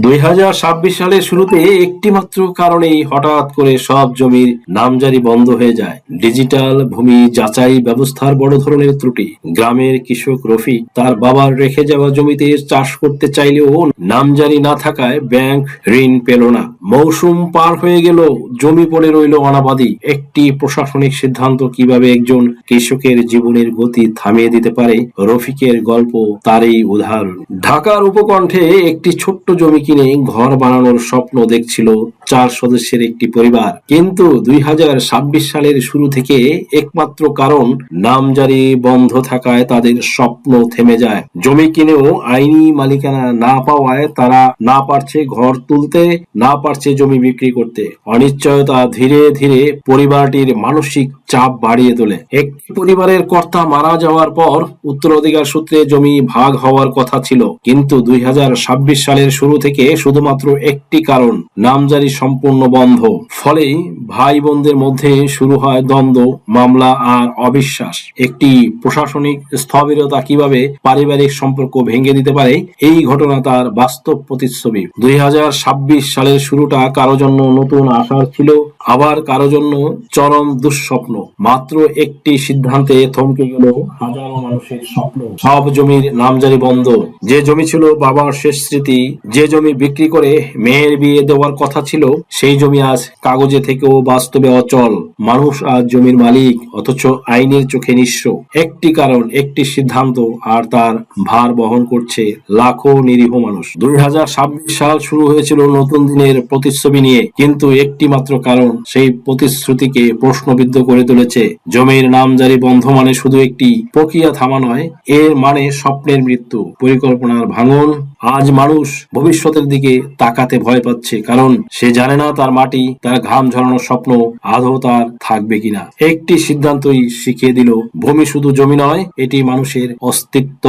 2026 সালের শুরুতে একটি মাত্র কারণেই হঠাৎ করে সব জমির নামজারি বন্ধ হয়ে যায়। ডিজিটাল ভূমি যাচাই ব্যবস্থার বড় ধরনের ত্রুটি। গ্রামের কৃষক রফিক তার বাবার রেখে যাওয়া জমিতে চাষ করতে চাইলেও নামজারি না থাকায় ব্যাংক ঋণ পেল না। মৌসুম পার হয়ে গেল, জমি পড়ে রইল অনাবাদি। একটি প্রশাসনিক সিদ্ধান্ত কিভাবে একজন কৃষকের জীবনের গতি থামিয়ে দিতে পারে, রফিকের গল্প তারই উদাহরণ। ঢাকার উপকণ্ঠে একটি ছোট্ট জমি কিনে ঘর বানানোর স্বপ্ন দেখছিল 4 সদস্যের একটি পরিবার। কিন্তু 2026 সালের শুরু থেকে একমাত্র কারণ নামজারি বন্ধ থাকায় তাদের স্বপ্ন থেমে যায়। জমি কিনেও আইনি মালিকানা না পাওয়ায় তারা না পারছে ঘর তুলতে, না পারছে জমি বিক্রি করতে। অনিশ্চয়তা ধীরে ধীরে পরিবারটির মানসিক চাপ বাড়িয়ে তোলে। একটি পরিবারের কর্তা মারা যাওয়ার পর উত্তরাধিকার সূত্রে জমি ভাগ হওয়ার কথা ছিল, কিন্তু 2026 সালের শুরু থেকে শুধুমাত্র একটি কারণ, নামজারি সম্পূর্ণ বন্ধ। ফলে ভাই বোনদের মধ্যে শুরু হয় দ্বন্দ্ব, মামলা আর অবিশ্বাস। একটি প্রশাসনিক স্থবিরতা কিভাবে পারিবারিক সম্পর্ক ভেঙে দিতে পারে, এই ঘটনা তার বাস্তব প্রতিচ্ছবি। 2026 সালের শুরুটা কারো জন্য নতুন আশার ছিল, আবার কারো জন্য চরম দুঃস্বপ্ন। মাত্র একটি সিদ্ধান্তে থমকে গেল হাজারো মানুষের স্বপ্ন। সব জমির নামজারি বন্ধ। যে জমি ছিল বাবার শেষ স্মৃতি, যে জমি বিক্রি করে মেয়ের বিয়ে দেওয়ার কথা ছিল, সেই জমি আজ কাগজে থেকেও বাস্তবে অচল। মানুষ আজ জমির মালিক, অথচ আইনের চোখে নিঃস্ব। একটি কারণ, একটি সিদ্ধান্ত, আর তার ভার বহন করছে লাখো নিরীহ মানুষ। 2026 সাল শুরু হয়েছিল নতুন দিনের প্রতিচ্ছবি নিয়ে, কিন্তু একটি মাত্র কারণ সেই প্রতিশ্রুতিকে প্রশ্নবিদ্ধ করে তুলেছে। জমির নামজারি বন্ধ মানে শুধু একটি প্রক্রিয়া থামা নয়, এর মানে স্বপ্নের মৃত্যু, পরিকল্পনার ভাঙন। আজ মানুষ ভবিষ্যতের দিকে তাকাতে ভয় পাচ্ছে, কারণ সে জানে না তার মাটি, তার ঘাম ঝরানোর স্বপ্ন আদৌ তার থাকবে কিনা। একটি সিদ্ধান্তই শিখিয়ে দিল, ভূমি শুধু জমি নয়, এটি মানুষের অস্তিত্ব।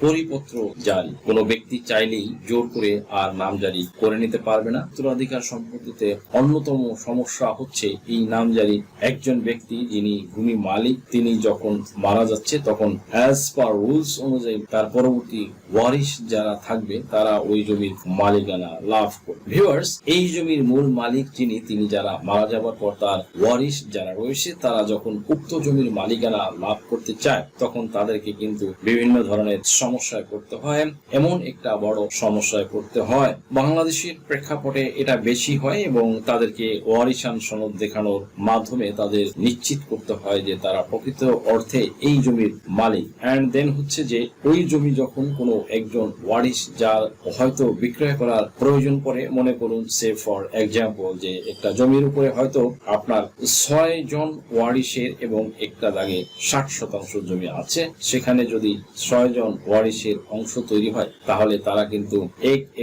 পরিপত্র জারি। কোনো ব্যক্তি চাইলেই জোর করে আর নামজারি করে নিতে পারবে না। উত্তরাধিকার সম্পত্তিতে অন্যতম সমস্যা হচ্ছে এই নামজারি। একজন ব্যক্তি যিনি ভূমি মালিক, তিনি যখন মারা যাচ্ছে তখন অ্যাজ পার রুলস অনুযায়ী তার পরবর্তী ওয়ারিশ যারা থাকবে তারা ওই জমির মালিকানা লাভ করবে। ভিউয়ার্স, এই জমির মূল মালিক যিনি, তিনি যারা মারা যাবার পর তার ওয়ারিশ যারা রয়েছে তারা যখন উক্ত জমির মালিকানা লাভ করতে চায়, তখন তাদেরকে কিন্তু বিভিন্ন ধরনের সমস্যায় পড়তে হয়। এমন একটা বড় সমস্যায় পড়তে হয়, বাংলাদেশের প্রেক্ষাপটে এটা বেশি হয়, এবং তাদেরকে ওয়ারিশান সনদ দেখানোর মাধ্যমে তাদের নিশ্চিত করতে হয় যে তারা প্রকৃত অর্থে এই জমির মালিক। এন্ড দেন হচ্ছে যে ওই জমি যখন কোনো একজন ওয়ারিশ যার হয়তো বিক্রয় করার প্রয়োজন পড়ে, মনে করুন সে ফর এক্সাম্পল যে একটা জমির উপরে হয়তো আপনার 6 জন ওয়ারিশের এবং একটা দাগে 60% জমি আছে, সেখানে যদি 6 জন ওয়ারিশের অংশ তৈরি হয়, তাহলে তারা কিন্তু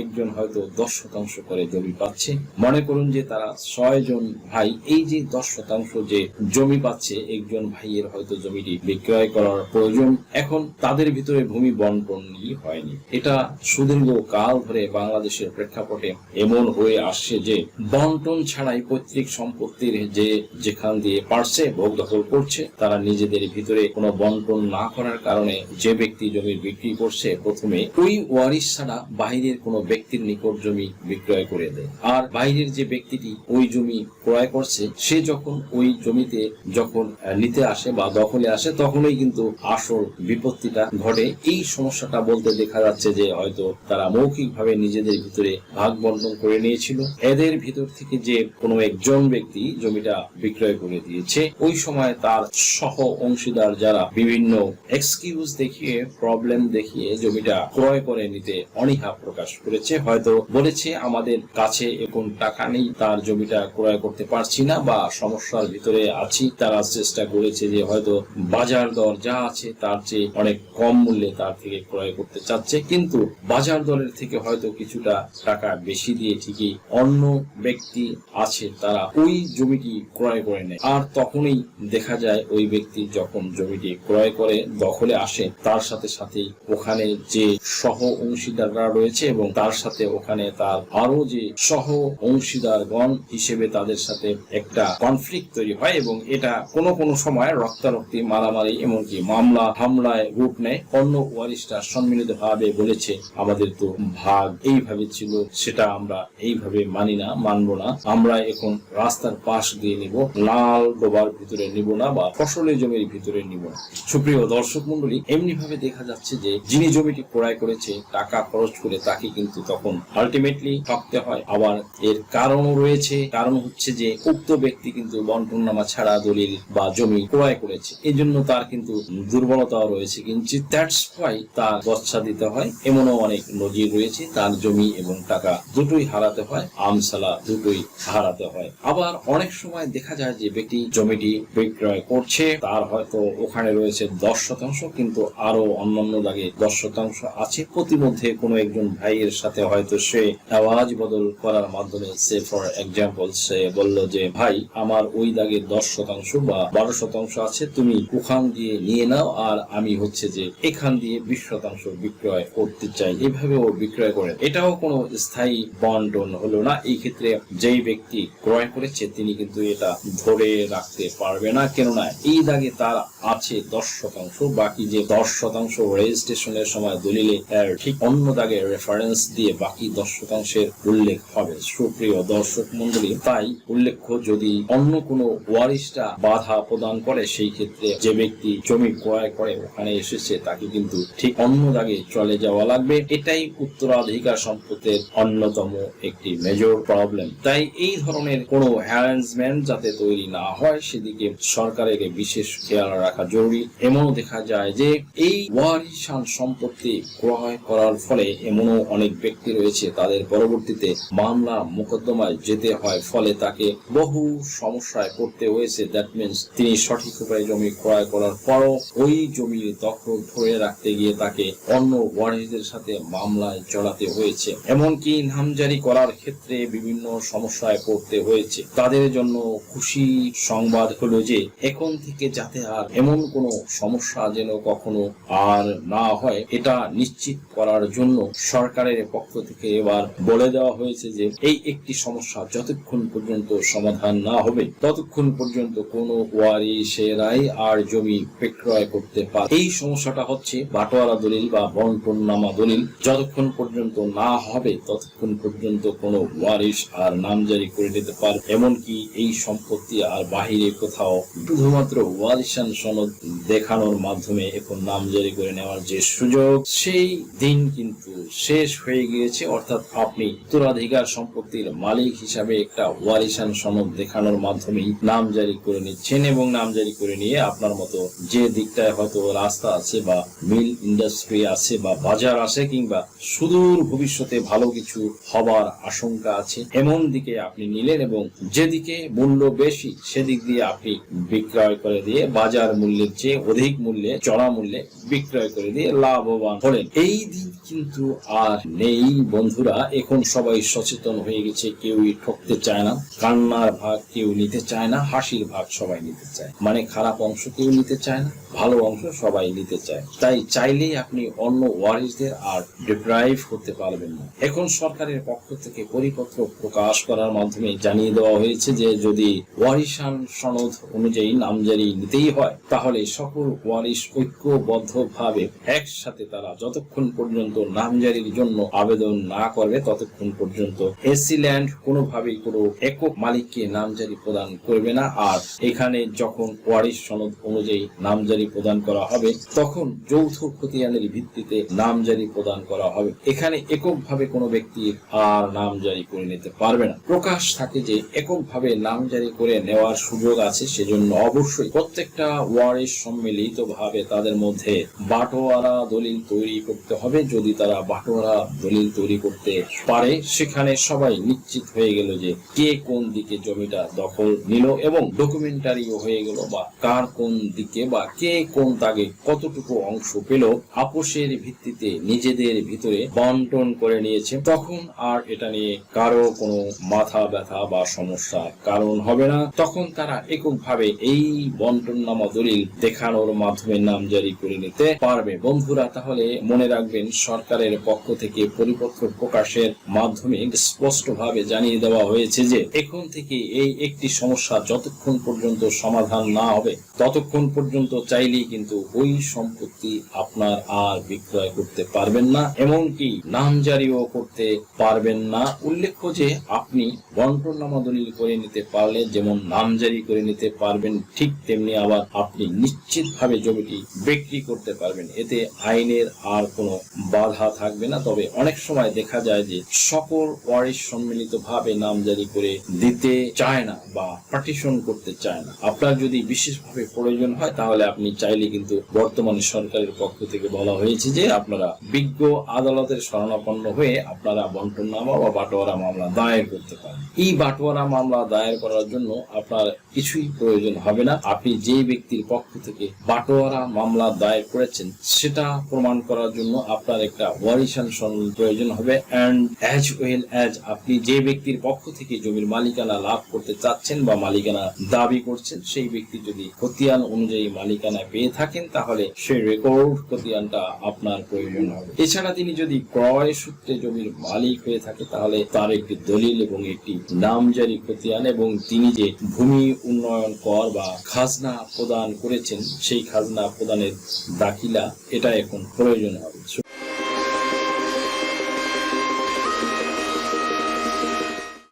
একজন হয়তো 10% করে জমি পাচ্ছে। মনে করুন যে তারা 6 জন ভাই, এই যে 10% যে জমি পাচ্ছে, একজন ভাইয়ের হয়তো জমিটি বিক্রয় করার প্রয়োজন। এখন তাদের ভিতরে ভূমি বন্টন হয়নি। এটা সুদীর্ঘ কাল ধরে বাংলাদেশের প্রেক্ষাপটে এমন হয়ে আসছে যে বন্টন ছাড়াই পৈতৃক সম্পত্তির যে যেখান দিয়ে পারছে ভোগ দখল করছে, তারা নিজেদের ভিতরে কোনো বন্টন না করার কারণে যে ব্যক্তি জমির বিক্রি করছে, প্রথমে ওই ওয়ারিশ ছাড়া বাইরের কোনো ব্যক্তির নিকট জমি বিক্রয় করে দেয়। আর বাইরের যে ব্যক্তিটি ওই জমি ক্রয় করছে, সে যখন ওই জমিতে যখন নিতে আসে বা দখলে আসে, তখনই কিন্তু আসল বিপত্তিটা ঘটে। এই সমস্যাটা বলতে দেখা যাচ্ছে যে হয়তো তারা মৌখিকভাবে নিজেদের ভিতরে ভাগ বন্টন করে নিয়েছিল। এদের ভিতর থেকে যে কোনো একজন ব্যক্তি জমিটা বিক্রয় করে দিয়েছে, ওই সময় তার সহ অংশীদার যারা বিভিন্ন এক্সকিউজ দেখিয়ে, প্রবলেম দেখিয়ে জমিটা ক্রয় করে নিতে অনীহা প্রকাশ করেছে। হয়তো বলেছে আমাদের কাছে এখন টাকা নেই, তার জমিটা ক্রয় করতে পারছি না, বা সমস্যার ভিতরে আছি। তারা চেষ্টা করেছে যে হয়তো বাজার দর যা আছে তার চেয়ে অনেক কম মূল্যে তার থেকে ক্রয় করতে চাচ্ছে, কিন্তু বাজার দরের থেকে হয়তো কিছুটা টাকা বেশি দিয়ে ঠিকই অন্য ব্যক্তি আছে তারা ওই জমিটি ক্রয় করে নেয়। আর তখনই দেখা যায় ওই ব্যক্তি যখন জমিটি ক্রয় করে দখলে আসে, তার সাথে সাথেই ওখানে যে সহ অংশীদাররা রয়েছে এবং তার সাথে ওখানে তার আরো যে সহ অংশীদারগণ হিসেবে তাদের সাথে একটা কনফ্লিক্ট তৈরি হয় এবং এটা কোনো সময় রক্তারক্তি, মারামারি, এমনকি মামলা হামলায় রূপ নেয়। অন্য ওয়ারিশরা সম্মিলিত ভাবে বলেছে আমাদের তো ভাগ এইভাবে ছিল, সেটা আমরা এইভাবে মানি না, মানবো না, আমরা এখন রাস্তার পাশ দিয়ে নিব, লাল ডোবার ভিতরে নিব না বা ফসলের জমির ভিতরে নিব না। সুপ্রিয় দর্শক মন্ডলী, এমনি ভাবে দেখা যাচ্ছে যে যিনি জমিটি ক্রয় করেছে টাকা খরচ করে তাকে কিন্তু তখন আলটিমেটলি ঠকতে হয়। আবার এর কারণও রয়েছে, কারণ হচ্ছে যে উক্ত ব্যক্তি কিন্তু বন্টননামা ছাড়া দলিল বা জমি ক্রয় করেছে, এই জন্য তার কিন্তু দুর্বলতাও রয়েছে, কিন্তু দ্যাটস হোয়াই তার গচ্ছা দিতে হয়। এমনও অনেক নজির রয়েছে, তার জমি এবং টাকা দুটোই হারাতে হয়, আমসালা দুটোই হারাতে হয়। আবার অনেক সময় দেখা যায় যে ব্যক্তি জমিটি বিক্রয় করছে, তার হয়তো ওখানে রয়েছে 10%, কিন্তু আরো অন্যান্য দাগে 10% আছে। প্রতিমধ্যে কোনো একজন ভাইয়ের সাথে হয়তো সে আওয়াজ বদল করার মাধ্যমে সে ফর এক্সাম্পল সে বলল যে ভাই আমার ওই দাগে 10% বা 12% আছে, তুমি ওখান দিয়ে নিয়ে নাও, আর আমি হচ্ছে যে এখান দিয়ে 20% বিক্রয় করতে চাই, এভাবেও বিক্রয় করেন। এটাও কোনো স্থায়ী বন্টন হলো না। এই ক্ষেত্রে যেই ব্যক্তি ক্রয় করেছে তিনি কিন্তু এটা ধরে রাখতে পারবে না, কেননা এই দাগে তার আছে 10%, বাকি যে 10% রেজিস্ট্রেশনের সময় দলিলে ঠিক অন্য দাগে রেফারেন্স দিয়ে বাকি 10%-এর উল্লেখ হবে। সুপ্রিয় দর্শক মন্ডলী, তাই উল্লেখ্য যদি অন্য কোনো ওয়ারিশরা বাধা প্রদান করে, সেই ক্ষেত্রে যে ব্যক্তি জমি ক্রয় করে ওখানে এসেছে তাকে কিন্তু ঠিক অন্য দাগে চলে যাওয়া লাগবে। এটাই উত্তরাধিকার সম্পত্তির অন্যতম একটি মেজর প্রবলেম। তাই এই ধরনের কোনো অ্যারেঞ্জমেন্ট যাতে তৈরি না হয় সেদিকে সরকারের বিশেষ খেয়াল রাখা জরুরি। এমনও দেখা যায় যে এই ওয়ারিশান সম্পত্তি ক্রয় করার ফলে এমনও অনেক ব্যক্তি রয়েছে তাদের পরবর্তীতে মামলা মোকদ্দমায় যেতে হয়, ফলে তাকে বহু সমস্যায় পড়তে হয়েছে। দ্যাট মিনস তিনি সঠিক উপায়ে জমি ক্রয় করার পরও ওই জমির দখল ধরে রাখতে গিয়ে তাকে অন্য ওয়ারিশদের সাথে মামলায় জড়াতে হয়েছে, এমনকি নামজারি করার ক্ষেত্রে বিভিন্ন সমস্যায় পড়তে হয়েছে। তাদের জন্য খুশি সংবাদ হলো যে এখন থেকে যাতে আর এমন কোনো সমস্যা যেন কখনো আর না হয়, এটা নিশ্চিত করার জন্য সরকারের পক্ষ থেকে এবার বলে দেওয়া হয়েছে যে এই একটি সমস্যা যতক্ষণ পর্যন্ত সমাধান না হবে ততক্ষণ পর্যন্ত কোনো ওয়ারিশেরাই আর জমি বিক্রয় করতে পারে। এই সমস্যাটা হচ্ছে বাটোয়ারা দলিল বা বন্টননামা দলিল যতক্ষণ পর্যন্ত না হবে ততক্ষণ পর্যন্ত কোনো ওয়ারিশ আর নামজারি করে নিতে পারে। এমনকি এই সম্পত্তি আর বাহিরে কোথাও শুধুমাত্র ওয়ারিশান সনদ দেখানোর মাধ্যমে এখন নামজারি করে নেওয়ার যে সুযোগ, সেই দিন কিন্তু শেষ হয়ে গিয়েছে। অর্থাৎ আপনি উত্তরাধিকার সম্পত্তির মালিক হিসাবে একটা ওয়ারিশান সনদ দেখানোর মাধ্যমেই নামজারি করে নিচ্ছেন এবং নামজারি করে নিয়ে আপনার মতো যে দিকটায় হয়তো রাস্তা আছে বা মিল ইন্ডাস্ট্রি আছে বা বাজার আছে কিংবা সুদূর ভবিষ্যতে ভালো কিছু হবার আশঙ্কা আছে, এমন দিকে আপনি নিলেন এবং যেদিকে মূল্য বেশি সেদিক দিয়ে আপনি বিক্রয় করে দিয়ে বাজার মূল্যের চেয়ে অধিক মূল্যে, চড়া মূল্যে বিক্রয় করে দিয়ে লাভবান হলেন। এই দিন কিন্তু আর নেই বন্ধুরা। এখন সবাই সচেতন হয়ে গেছে, কেউই ঠকতে চায় না, কান্নার ভাগ কেউ নিতে চায় না, হাসির ভাগ সবাই নিতে চায়, মানে খারাপ অংশ কেউ নিতে চায় না, ভালো অংশ সবাই নিতে চায়। তাই চাইলেই আপনি অন্য ওয়ারিশদের আর ডিপ্রাইভ হতে পারবেন না। এখন সরকারের পক্ষ থেকে পরিপত্র প্রকাশ করার মাধ্যমে জানিয়ে দেওয়া হয়েছে যে যদি ওয়ারিশান সনদ অনুযায়ী নামজারি নিতেই হয় তাহলে সকল ওয়ারিশ ঐক্যবদ্ধভাবে একসাথে তারা যতক্ষণ পর্যন্ত নামজারির জন্য আবেদন না করবে ততক্ষণ পর্যন্ত এসি ল্যান্ড কোনোভাবেই কোনো একক মালিককে নামজারি প্রদান করবে না। আর এখানে যখন ওয়ারিশ সনদ অনুযায়ী নামজারি প্রদান করা হবে তখন যৌথ খতিয়ানের ভিত্তিতে নামজারি প্রদান করা হবে। এখানে এককভাবে কোনো ব্যক্তি আর নামজারি করে নিতে পারবে না। প্রকাশ থাকে যে এককভাবে নামজারি করে নেওয়ার সুযোগ আছে, সেজন্য অবশ্যই প্রত্যেকটা ওয়ারিশ সম্মিলিত ভাবে তাদের মধ্যে বাটোয়ারা দলিল তৈরি করতে হবে। যদি তারা বাটোয়ারা দলিল তৈরি করতে পারে সেখানে সবাই নিশ্চিত হয়ে গেল যে কে কোন দিকে জমিটা দখল নিল এবং ডকুমেন্টারিও হয়ে গেল বা কার কোন দিকে বা কে কোন দাগে কতটুকু অংশ পেল আপোষের ভিত্তিতে নিজেদের ভিতরে বন্টন করে নিয়েছে। তখন আর এটা নিয়ে কারো কোনো মাথা ব্যথা বা সমস্যা কারণ হবে না। তখন তারা এককভাবে এই বন্টননামা দলিল দেখানোর মাধ্যমে নামজারি করে নিতে পারবে। বন্ধু বন্ধুরা, তাহলে মনে রাখবেন, সরকারের পক্ষ থেকে পরিপত্র প্রকাশের মাধ্যমে স্পষ্টভাবে জানিয়ে দেওয়া হয়েছে যে এখন থেকে এই একটি সমস্যা যতক্ষণ পর্যন্ত সমাধান না হবে ততক্ষণ পর্যন্ত চাইলেই কিন্তু ওই সম্পত্তি আপনার আর বিক্রয় করতে পারবেন না, এমনকি নামজারিও করতে পারবেন না। উল্লেখ্য যে আপনি বন্টনামা দলিল করে নিতে পারলে যেমন নামজারি করে নিতে পারবেন, ঠিক তেমনি আবার আপনি নিশ্চিতভাবে জমিটি বিক্রি করতে পারবেন। এতে আইনের আর কোনো বাধা থাকবে না। তবে অনেক সময় দেখা যায় যে সকল ওয়ারিশ সম্মিলিত ভাবে নামজারি করে দিতে চায় না বা পার্টিশন করতে চায় না। আপনার যদি বিশেষভাবে প্রয়োজন হয় তাহলে আপনি চাইলে কিন্তু বর্তমানে সরকারের পক্ষ থেকে বলা হয়েছে যে আপনারা বিজ্ঞ আদালতের শরণাপন্ন হয়ে আপনারা বন্টনামা বা বাটোয়ারা মামলা দায়ের করতে পারেন। এই বাটোয়ারা মামলা দায়ের করার জন্য আপনার কিছুই প্রয়োজন হবে না। আপনি যে ব্যক্তির পক্ষ থেকে বাটোয়ারা মামলা দায়ের করেছেন সেটা প্রমাণ করার জন্য আপনার একটা ওয়ারিশান সনদ প্রয়োজন হবে, এন্ড অ্যাজ ওয়েল অ্যাজ আপনি যে ব্যক্তির পক্ষ থেকে জমির মালিকানা লাভ করতে চাচ্ছেন বা মালিকানা দাবি করছেন সেই ব্যক্তি যদি খতিয়ান অনুযায়ী মালিকানা পেয়ে থাকেন তাহলে সেই রেকর্ড খতিয়ানটা আপনার প্রয়োজন হবে। এছাড়া তিনি যদি ক্রয় সূত্রে জমির মালিক হয়ে থাকে তাহলে তার একটি দলিল এবং একটি নামজারি খতিয়ান এবং তিনি যে ভূমি উন্নয়ন কর বা খাজনা প্রদান করেছেন সেই খাজনা প্রদানের দাখিলা এটা এখন প্রয়োজন হবে।